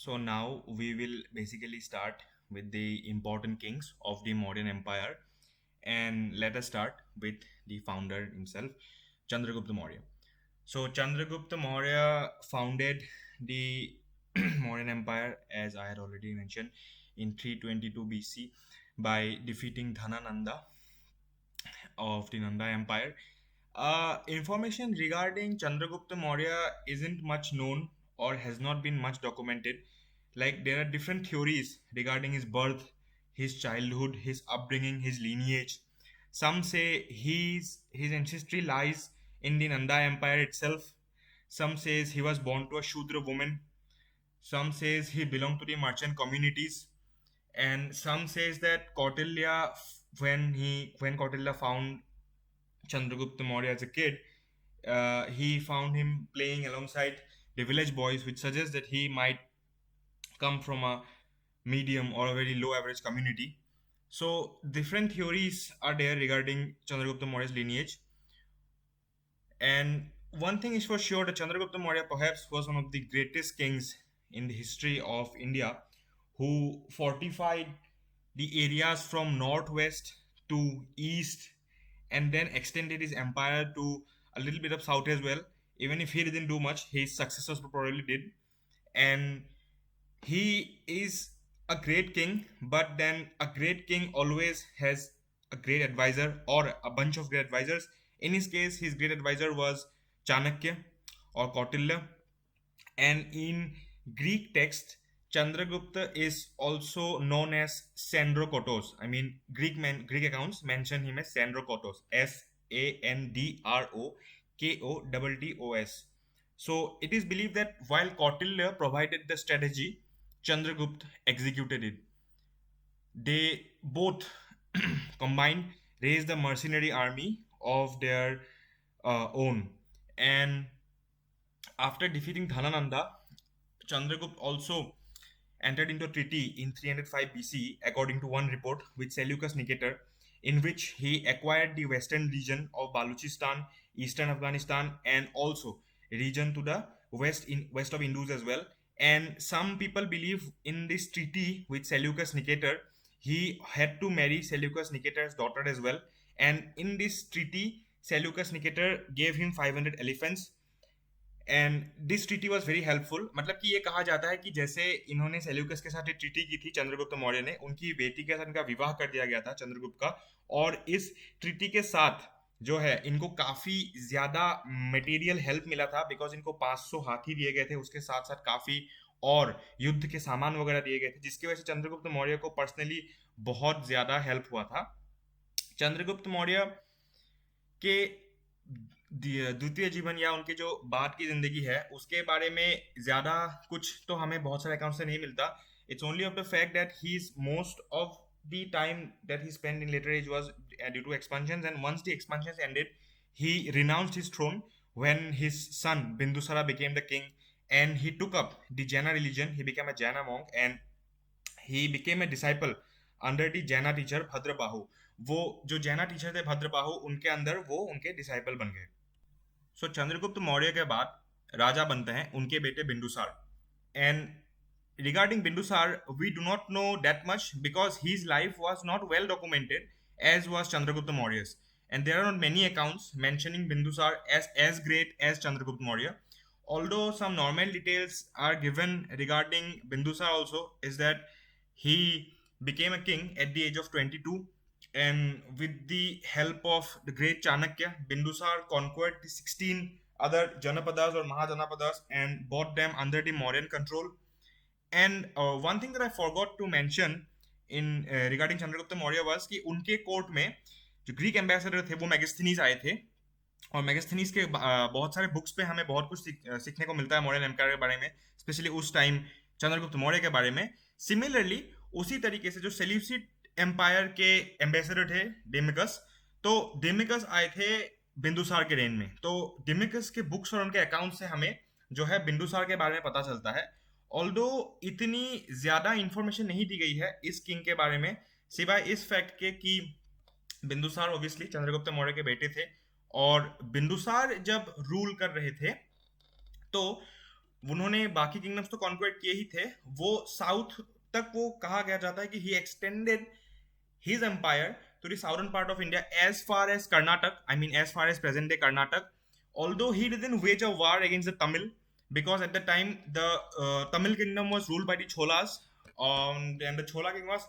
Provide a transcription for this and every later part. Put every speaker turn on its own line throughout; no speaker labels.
So now we will basically start with the important kings of the Mauryan Empire, and let us start with the founder himself, Chandragupta Maurya. So Chandragupta Maurya founded the Mauryan Empire, as I had already mentioned, in 322 BC by defeating Dhanananda of the Nanda Empire. Information regarding Chandragupta Maurya isn't much known or has not been much documented. Like, there are different theories regarding his birth, his childhood, his upbringing, his lineage. Some say his ancestry lies in the Nanda Empire itself. Some says he was born to a Shudra woman. Some says he belonged to the merchant communities, and some says that Kautilya, when Kautilya found Chandragupta Maurya as a kid, he found him playing alongside the village boys, which suggests that he might come from a medium or a very low average community. So different theories are there regarding Chandragupta Maurya's lineage. And one thing is for sure that Chandragupta Maurya perhaps was one of the greatest kings in the history of India, who fortified the areas from northwest to east and then extended his empire to a little bit of south as well. Even if he didn't do much, his successors probably did. And he is a great king, but then a great king always has a great advisor or a bunch of great advisors. In his case, his great advisor was Chanakya or Kautilya, and in Greek text, Chandragupta is also known as Sandrokotos. I mean, Greek accounts mention him as Sandrokotos, Sandrokotos. So it is believed that while Kautilya provided the strategy, Chandragupta executed it. They both combined raised the mercenary army of their own. And after defeating Dhanananda, Chandragupta also entered into a treaty in 305 BC, according to one report, with Seleucus Nicator, in which he acquired the western region of Baluchistan, eastern Afghanistan, and also region to the west of Indus as well. And some people believe in this treaty with Seleucus Nicator, he had to marry Seleucus Nicator's daughter as well. And in this treaty, Seleucus Nicator gave him 500 elephants, and this treaty was very helpful. मतलब कि ये कहा जाता है कि जैसे इन्होंने Seleucus के साथ एक ट्रीटी की थी चंद्रगुप्त मौर्य ने, उनकी बेटी के साथ इनका विवाह कर दिया गया था चंद्रगुप्त का. और इस ट्रीटी के साथ जो है इनको काफी ज्यादा मटेरियल हेल्प मिला था, बिकॉज इनको 500 हाथी दिए गए थे, उसके साथ साथ काफी और युद्ध के सामान वगैरह दिए गए थे, जिसकी वजह से चंद्रगुप्त मौर्य को पर्सनली बहुत ज्यादा हेल्प हुआ था. चंद्रगुप्त मौर्य के द्वितीय जीवन या उनके जो बाद की जिंदगी है उसके बारे में ज्यादा कुछ तो हमें बहुत सारे अकाउंट से नहीं मिलता. It's only of the fact that he is most of the time that he spent in later age was due to expansions, and once the expansions ended, he renounced his throne when his son Bindusara became the king, and he took up the Jaina religion. He became a Jaina monk and he became a disciple under the Jaina teacher Bhadrabahu. वो जो जैना teacher थे भद्रबाहु, उनके अंदर वो उनके disciple बन गए. सो चंद्रगुप्त मौर्य के बाद राजा बनते हैं उनके बेटे Bindusara. And regarding Bindusara we do not know that much because his life was not well documented as was Chandragupta Maurya. And there are not many accounts mentioning Bindusara as great as Chandragupta Maurya. Although some normal details are given regarding Bindusar also, is that he became a king at the age of 22, and with the help of the great Chanakya, Bindusar conquered the 16 other Janapadas or Mahajanapadas and brought them under the Mauryan control. And one thing that I forgot to mention in regarding Chandragupta Maurya was कि उनके court में जो Greek ambassador थे वो Megasthenes आए थे, और Megasthenes के बहुत सारे बुक्स पे हमें बहुत कुछ सीखने को मिलता है मौर्यन एम्पायर के बारे में, स्पेशली उस टाइम चंद्रगुप्त मौर्य के बारे में. सिमिलरली उसी तरीके से जो सेल्यूसिड एम्पायर के एम्बेसडर थे डेमिकस, तो डेमिकस आए थे बिंदुसार के रेन में. तो डेमिकस के बुक्स और उनके अकाउंट से हमें जो है बिंदुसार के बारे में पता चलता है. ऑल्दो इतनी ज्यादा इंफॉर्मेशन नहीं दी गई है इस किंग के बारे में, सिवाय इस फैक्ट के कि बिंदुसार ऑब्वियसली चंद्रगुप्त मौर्य के बेटे थे, और बिंदुसार जब रूल कर रहे थे तो उन्होंने बाकी किंगडम्स तो कॉन्क्वेट किए ही थे, वो साउथ तक वो कहा गया जाता है कि ही extended his empire to the southern part of India as far as Karnataka, I mean, as far as present day Karnataka. Although he didn't wage a war against the Tamil, because at the time the Tamil kingdom was ruled by the Cholas, and the Chola king was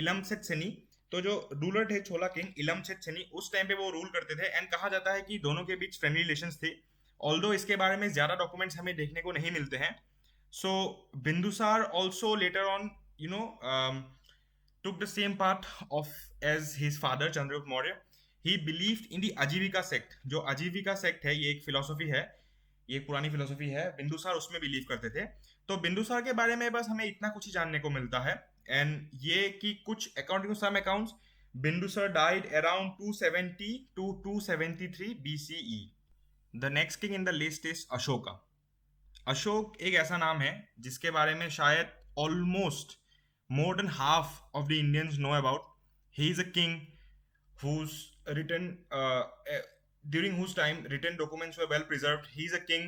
Ilamset Seni. तो जो ruler थे छोला king इलमसेट सेनी, उस time पे वो rule करते थे, and कहा जाता है कि दोनों के बीच फ्रेंडली रिलेशंस थे, ऑल्दो इसके बारे में ज्यादा डॉक्यूमेंट्स हमें देखने को नहीं मिलते हैं. So Bindusar also later on, you know, took the same path of as his father Chandragupta Maurya. He believed in the Ajivika sect. जो Ajivika sect है, ये एक फिलोसफी है, ये एक पुरानी फिलोसफी है. बिंदुसार उसमें बिलीव करते थे. तो बिंदुसार के बारे में बस हमें इतना कुछ ही जानने को मिलता है, एंड ये कि कुछ according to some accounts Bindusara died around 270 to 273 BCE. The next king in the list is Ashoka. Ashoka एक ऐसा नाम है जिसके बारे में शायद almost more than half of the Indians know about. He is a king whose written during whose time written documents were well preserved. He is a king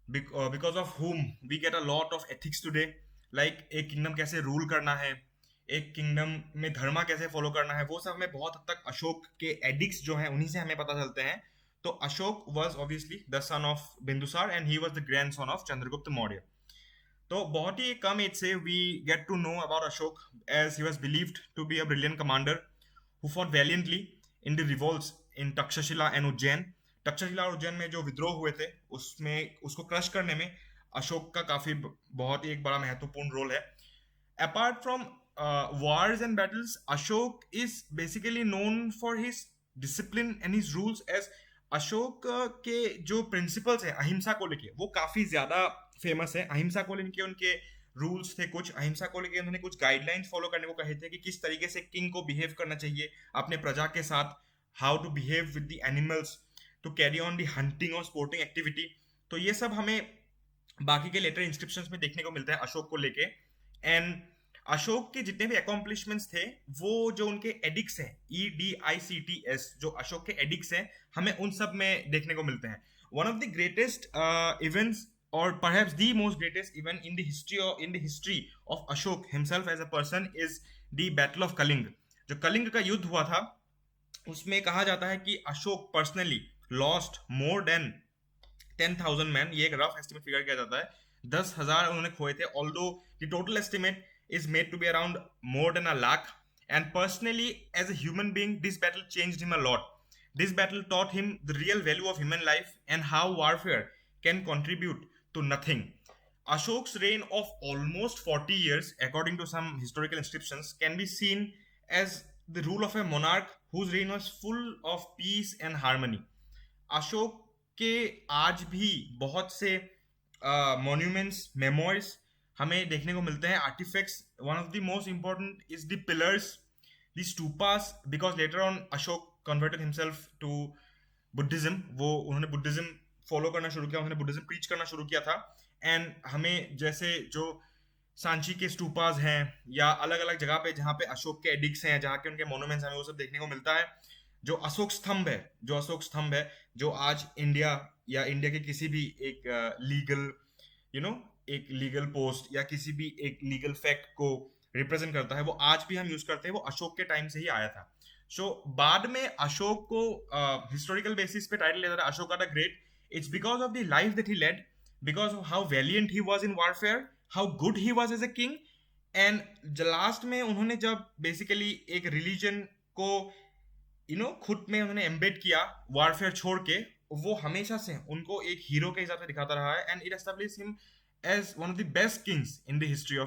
because of whom we get a lot of ethics today. Like एक kingdom कैसे rule करना है, एक kingdom में धर्म कैसे follow करना है, वो सब हमें बहुत हद तक अशोक के एडिक्ट्स जो हैं उन्हीं से हमें पता चलते हैं. तो Ashok was obviously the son of Bindusar and he was the grandson of Chandragupta Maurya. तो बहुत ही कम एज से we get to know about Ashoka as he was believed to be a brilliant commander who fought valiantly in the revolts in Taxila and Ujjain. Taxila और उज्जैन में जो विद्रोह हुए थे उसमें उसको क्रश करने में अशोक का काफी बहुत ही एक बड़ा महत्वपूर्ण रोल है. Apart from wars and battles, Ashok is basically known for his discipline and his rules. as Ashok के जो प्रिंसिपल्स है अहिंसा को लेके वो काफी ज्यादा फेमस है. अहिंसा को लेके उनके रूल्स थे, कुछ अहिंसा को लेके उन्होंने कुछ गाइडलाइंस फॉलो करने को कहे थे कि किस तरीके से किंग को बिहेव करना चाहिए अपने प्रजा के साथ, how to behave with the animals, to carry on the hunting और स्पोर्टिंग एक्टिविटी. तो ये सब हमें बाकी के लेटर इंस्क्रिप्शंस में देखने को मिलता है अशोक को लेके. एंड अशोक के जितने भी अकॉम्प्लिशमेंट्स थे, वो जो उनके एडिक्स हैं, EDICTS, जो अशोक के एडिक्स हैं, हमें उन सब में देखने को मिलते हैं. One of the greatest events or perhaps the most greatest event in the history of Ashok himself as a person is the Battle of Kaling. जो कलिंग का युद्ध हुआ था उसमें कहा जाता है कि Ashok personally lost more than 10,000 man. ये एक रफ एस्टिमेट फिगर किया जाता है, 10,000 उन्होंने खोए थे. Although the total estimate is made to be around more than 100,000. And personally, as a human being, this battle changed him a lot. This battle taught him the real value of human life and how warfare can contribute to nothing. Ashok's reign of almost 40 years, according to some historical inscriptions, can be seen as the rule of a monarch whose reign was full of peace and harmony. Ashok के आज भी बहुत से monuments, memories हमें देखने को मिलते हैं, artifacts. One of the most important is the pillars, the stupas, because later on Ashoka converted himself to Buddhism. वो उन्होंने बुद्धिज्म फॉलो करना शुरू किया, उन्होंने बुद्धिज्म प्रीच करना शुरू किया था. एंड हमें जैसे जो सांची के स्टूपास हैं या अलग अलग जगह पे जहाँ पे अशोक के एडिक्स हैं, जहाँ के उनके मोनूमेंट्स हमें वो सब देखने को मिलता है. जो अशोक स्तंभ है, जो आज इंडिया या इंडिया के किसी भी एक लीगल एक लीगल पोस्ट या किसी भी एक लीगल फैक्ट को रिप्रेजेंट करता है, वो आज भी हम यूज करते हैं, वो अशोक के टाइम से ही आया था. सो बाद में अशोक को हिस्टोरिकल बेसिस पे टाइटल लेता था Ashoka the great. It's because of the life that he led, because of how valiant he was in warfare, how good he was as a king. And last में उन्होंने जब बेसिकली एक religion को खुद में उन्होंने एम्बेड किया वॉरफेयर छोड़ के, वो हमेशा से उनको एक हीरो के हिसाब से दिखाता रहा है. And it established him as one of the best kings in the history of